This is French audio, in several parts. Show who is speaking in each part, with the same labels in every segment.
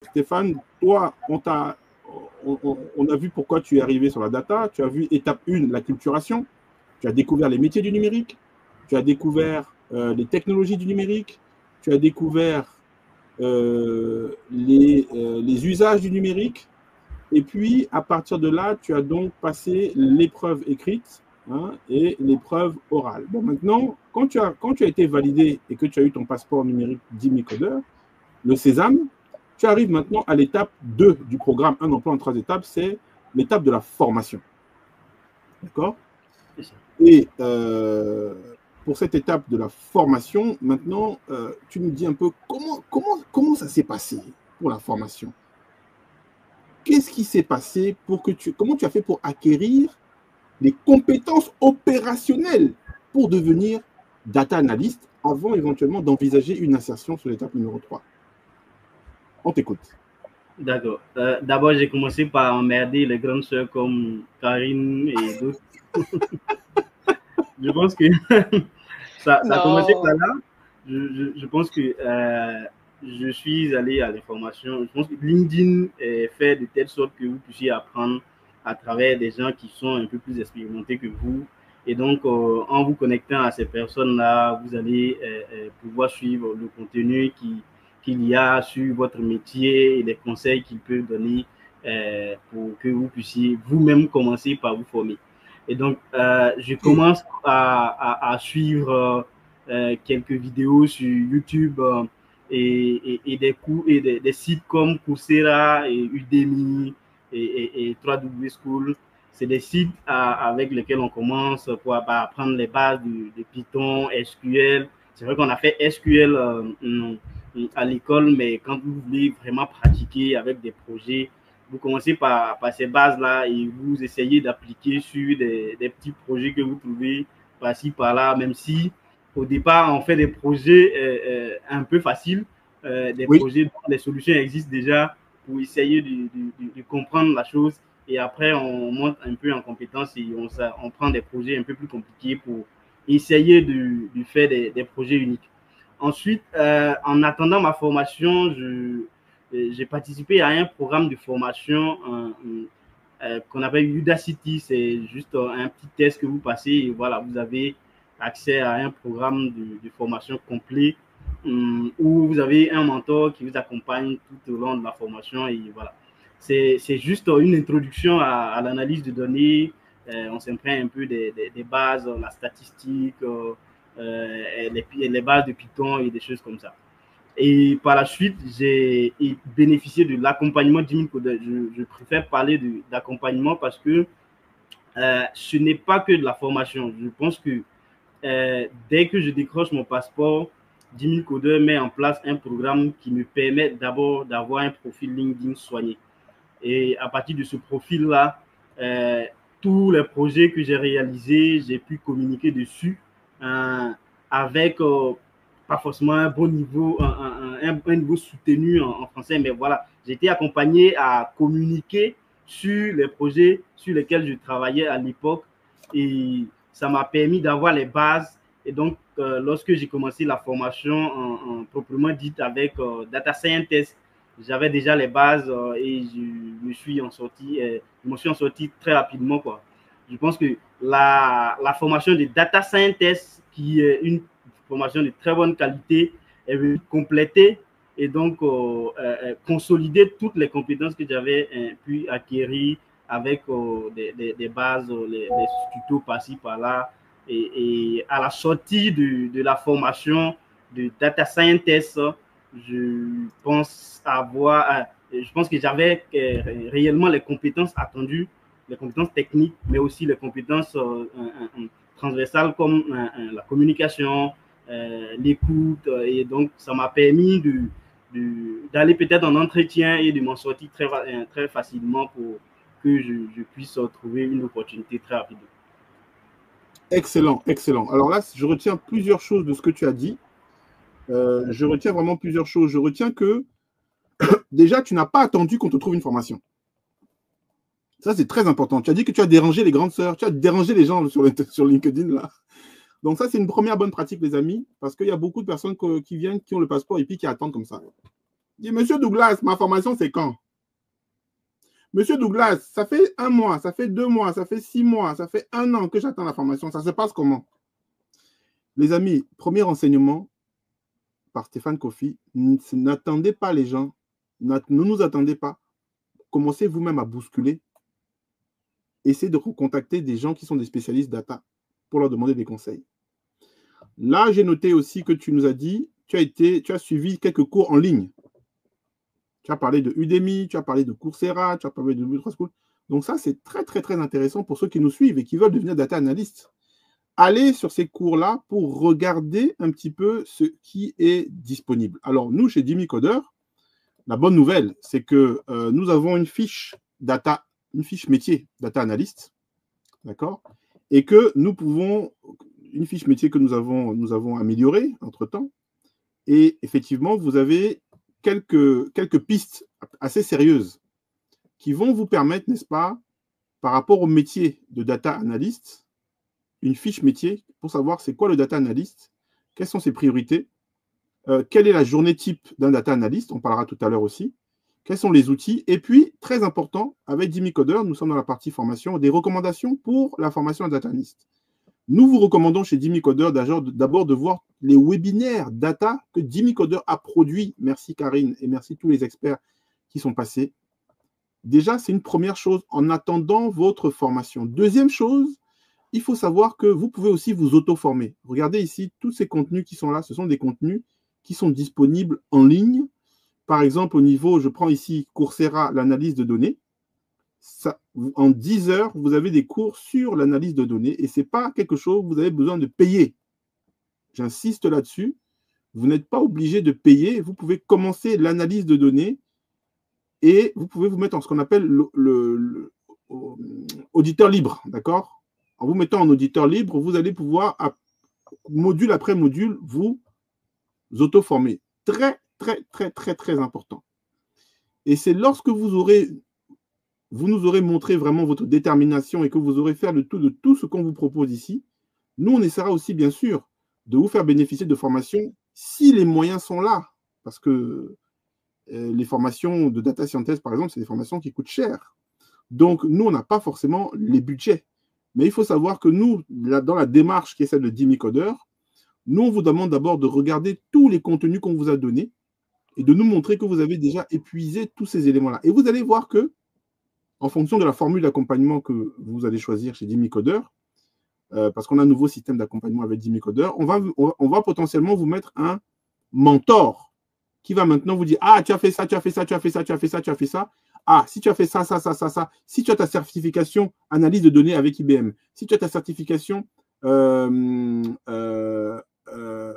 Speaker 1: Stéphane, toi, on a vu pourquoi tu es arrivé sur la data. Tu as vu étape 1, l'acculturation. Tu as découvert les métiers du numérique. Tu as découvert les technologies du numérique. Tu as découvert les usages du numérique. Et puis, à partir de là, tu as donc passé l'épreuve écrite, hein, et l'épreuve orale. Bon, maintenant, quand tu as été validé et que tu as eu ton passeport numérique 10 000 codeurs, le Sésame, tu arrives maintenant à l'étape 2 du programme Un emploi en 3 étapes, c'est l'étape de la formation. D'accord? Et pour cette étape de la formation, maintenant, tu nous dis un peu comment ça s'est passé pour la formation. Qu'est-ce qui s'est passé pour que comment tu as fait pour acquérir les compétences opérationnelles pour devenir data analyst avant éventuellement d'envisager une insertion sur l'étape numéro 3? On t'écoute.
Speaker 2: D'accord. D'abord, j'ai commencé par emmerder les grandes sœurs comme Karine et d'autres. Je pense que ça a commencé par là. Je pense que je suis allé à l'information. Je pense que LinkedIn est fait de telle sorte que vous puissiez apprendre à travers des gens qui sont un peu plus expérimentés que vous. Et donc, en vous connectant à ces personnes-là, vous allez pouvoir suivre le contenu qu'il y a sur votre métier et les conseils qu'il peut donner pour que vous puissiez vous-même commencer par vous former. Et donc, je commence à suivre quelques vidéos sur YouTube et des cours et des sites comme Coursera et Udemy et 3W School. C'est des sites avec lesquels on commence pour apprendre les bases de Python, SQL. C'est vrai qu'on a fait SQL à l'école, mais quand vous voulez vraiment pratiquer avec des projets, vous commencez par ces bases-là et vous essayez d'appliquer sur des petits projets que vous trouvez par-ci, par-là, même si au départ, on fait des projets un peu faciles, des projets dont les solutions existent déjà pour essayer de comprendre la chose. Et après, on monte un peu en compétence et on prend des projets un peu plus compliqués pour essayer de faire des projets uniques. Ensuite, en attendant ma formation, j'ai participé à un programme de formation qu'on appelle Udacity. C'est juste un petit test que vous passez et voilà, vous avez accès à un programme de formation complet où vous avez un mentor qui vous accompagne tout au long de la formation et voilà. C'est juste une introduction à l'analyse de données. On s'imprègne un peu des bases, la statistique, les bases de Python et des choses comme ça. Et par la suite, j'ai bénéficié de l'accompagnement d'Imin Codeur. Je préfère parler d'accompagnement parce que ce n'est pas que de la formation. Je pense que dès que je décroche mon passeport, 10 000 codeurs met en place un programme qui me permet d'abord d'avoir un profil LinkedIn soigné. Et à partir de ce profil-là, tous les projets que j'ai réalisés, j'ai pu communiquer dessus avec pas forcément un bon niveau, un niveau soutenu en français, mais voilà, j'ai été accompagné à communiquer sur les projets sur lesquels je travaillais à l'époque et ça m'a permis d'avoir les bases. Et donc, lorsque j'ai commencé la formation proprement dite avec Data Scientist, j'avais déjà les bases et je me suis en sorti très rapidement, quoi. Je pense que la formation de Data Scientist, qui est une formation de très bonne qualité, est venue compléter et donc consolider toutes les compétences que j'avais pu acquérir avec des bases, les tutos par-ci, par-là. Et à la sortie de la formation de Data Scientist, je pense que j'avais réellement les compétences attendues, les compétences techniques, mais aussi les compétences transversales comme la communication, l'écoute. Et donc, ça m'a permis d'aller peut-être en entretien et de m'en sortir très facilement pour que je puisse trouver une opportunité très rapidement.
Speaker 1: Excellent, excellent. Alors là, je retiens plusieurs choses de ce que tu as dit. Je retiens vraiment plusieurs choses. Je retiens que déjà, tu n'as pas attendu qu'on te trouve une formation. Ça, c'est très important. Tu as dit que tu as dérangé les grandes sœurs, tu as dérangé les gens sur LinkedIn, là. Donc ça, c'est une première bonne pratique, les amis, parce qu'il y a beaucoup de personnes qui viennent, qui ont le passeport et puis qui attendent comme ça. Dis, Monsieur Douglas, ma formation, c'est quand? Monsieur Douglas, ça fait 1 mois, ça fait 2 mois, ça fait 6 mois, ça fait 1 an que j'attends la formation. Ça se passe comment? Les amis, premier enseignement par Stéphane Kofi, n'attendez pas les gens, ne nous attendez pas. Commencez vous-même à bousculer. Essayez de contacter des gens qui sont des spécialistes data pour leur demander des conseils. Là, j'ai noté aussi que tu nous as dit, tu as suivi quelques cours en ligne. Tu as parlé de Udemy, tu as parlé de Coursera, tu as parlé de Ultraschool. Donc ça, c'est très, très, très intéressant pour ceux qui nous suivent et qui veulent devenir data analystes. Allez sur ces cours-là pour regarder un petit peu ce qui est disponible. Alors, nous, chez Jimmy Coder, la bonne nouvelle, c'est que nous avons une fiche data, une fiche métier data analyst, d'accord? Et que nous pouvons, une fiche métier que nous avons améliorée entre-temps. Et effectivement, vous avez quelques pistes assez sérieuses qui vont vous permettre, n'est-ce pas, par rapport au métier de data analyst, une fiche métier pour savoir c'est quoi le data analyst, quelles sont ses priorités, quelle est la journée type d'un data analyst, on parlera tout à l'heure aussi, quels sont les outils, et puis, très important, avec Jimmy Coder, nous sommes dans la partie formation, des recommandations pour la formation à data analyst. Nous vous recommandons chez Jimmy Coder d'abord de voir les webinaires data que Jimmy Coder a produits. Merci Karine et merci tous les experts qui sont passés. Déjà, c'est une première chose en attendant votre formation. Deuxième chose, il faut savoir que vous pouvez aussi vous auto-former. Regardez ici, tous ces contenus qui sont là, ce sont des contenus qui sont disponibles en ligne. Par exemple, au niveau, je prends ici Coursera, l'analyse de données. Ça, en 10 heures, vous avez des cours sur l'analyse de données et ce n'est pas quelque chose que vous avez besoin de payer. J'insiste là-dessus. Vous n'êtes pas obligé de payer. Vous pouvez commencer l'analyse de données et vous pouvez vous mettre en ce qu'on appelle auditeur libre. D'accord? En vous mettant en auditeur libre, vous allez pouvoir, module après module, vous auto-former. Très, très, très, très, très important. Et c'est lorsque vous nous aurez montré vraiment votre détermination et que vous aurez fait de tout ce qu'on vous propose ici, nous, on essaiera aussi, bien sûr, de vous faire bénéficier de formations si les moyens sont là. Parce que les formations de data scientist, par exemple, c'est des formations qui coûtent cher. Donc, nous, on n'a pas forcément les budgets. Mais il faut savoir que nous, dans la démarche qui est celle de Jimmy Coder, nous, on vous demande d'abord de regarder tous les contenus qu'on vous a donnés et de nous montrer que vous avez déjà épuisé tous ces éléments-là. Et vous allez voir que, en fonction de la formule d'accompagnement que vous allez choisir chez Jimmy Coder, parce qu'on a un nouveau système d'accompagnement avec Jimmy Coder, on va potentiellement vous mettre un mentor qui va maintenant vous dire « Ah, tu as fait ça, tu as fait ça, tu as fait ça, tu as fait ça, tu as fait ça. Ah, si tu as fait ça, ça, ça, ça, ça. Si tu as ta certification analyse de données avec IBM, si tu as ta certification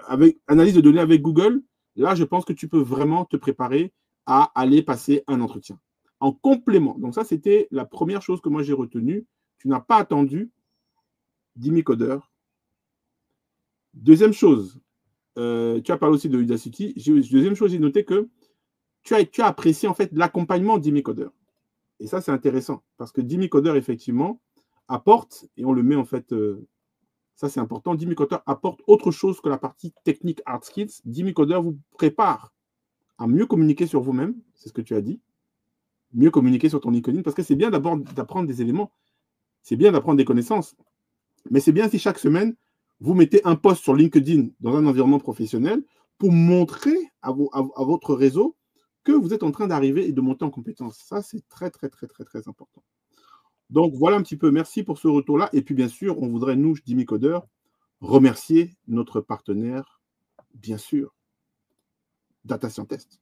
Speaker 1: avec analyse de données avec Google, là, je pense que tu peux vraiment te préparer à aller passer un entretien. » En complément. Donc ça, c'était la première chose que moi j'ai retenue. Tu n'as pas attendu Jimmy Coder. Deuxième chose, tu as parlé aussi de Udacity. Deuxième chose, j'ai noté que tu as apprécié en fait l'accompagnement de Jimmy Coder. Et ça, c'est intéressant parce que Jimmy Coder, effectivement, apporte, et on le met en fait, ça c'est important, Jimmy Coder apporte autre chose que la partie technique hard skills. Jimmy Coder vous prépare à mieux communiquer sur vous-même, c'est ce que tu as dit. Mieux communiquer sur ton LinkedIn, parce que c'est bien d'abord d'apprendre des éléments, c'est bien d'apprendre des connaissances, mais c'est bien si chaque semaine, vous mettez un post sur LinkedIn dans un environnement professionnel pour montrer à votre réseau que vous êtes en train d'arriver et de monter en compétence. Ça, c'est très, très, très, très, très important. Donc, voilà un petit peu. Merci pour ce retour-là. Et puis, bien sûr, on voudrait, nous, Jimmy Coder, remercier notre partenaire, bien sûr, Data Scientist.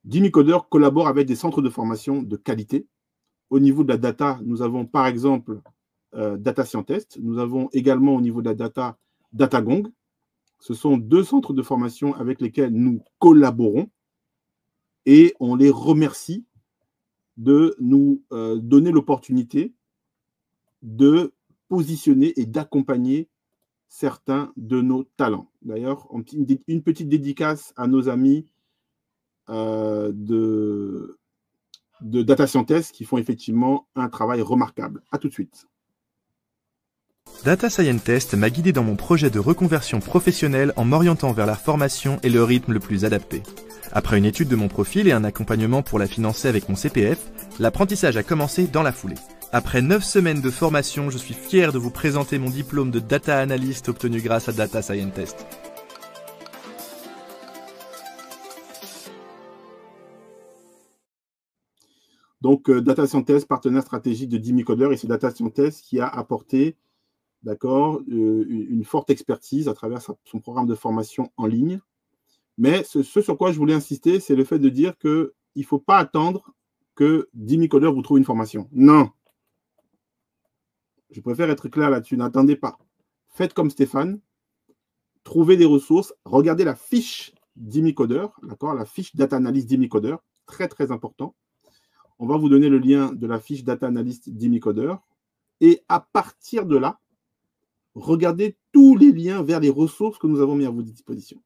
Speaker 1: Jimmy Coder collabore avec des centres de formation de qualité. Au niveau de la data, nous avons par exemple Data Scientist. Nous avons également au niveau de la data, DataGong. Ce sont 2 centres de formation avec lesquels nous collaborons et on les remercie de nous donner l'opportunité de positionner et d'accompagner certains de nos talents. D'ailleurs, une petite dédicace à nos amis de Data Scientist qui font effectivement un travail remarquable. À tout de suite.
Speaker 3: Data Scientist m'a guidé dans mon projet de reconversion professionnelle en m'orientant vers la formation et le rythme le plus adapté. Après une étude de mon profil et un accompagnement pour la financer avec mon CPF, l'apprentissage a commencé dans la foulée. Après 9 semaines de formation, je suis fier de vous présenter mon diplôme de Data Analyst obtenu grâce à Data Scientist.
Speaker 1: Donc, Data Scientist, partenaire stratégique de Dimicoder, et c'est Data Scientist qui a apporté, d'accord, une forte expertise à travers son programme de formation en ligne. Mais ce sur quoi je voulais insister, c'est le fait de dire qu'il ne faut pas attendre que Dimicoder vous trouve une formation. Non. Je préfère être clair là-dessus. N'attendez pas. Faites comme Stéphane. Trouvez des ressources. Regardez la fiche Dimicoder, d'accord, la fiche Data Analyst Dimicoder. Très, très important. On va vous donner le lien de la fiche Data Analyst Dimicoder. Et à partir de là, regardez tous les liens vers les ressources que nous avons mis à votre disposition.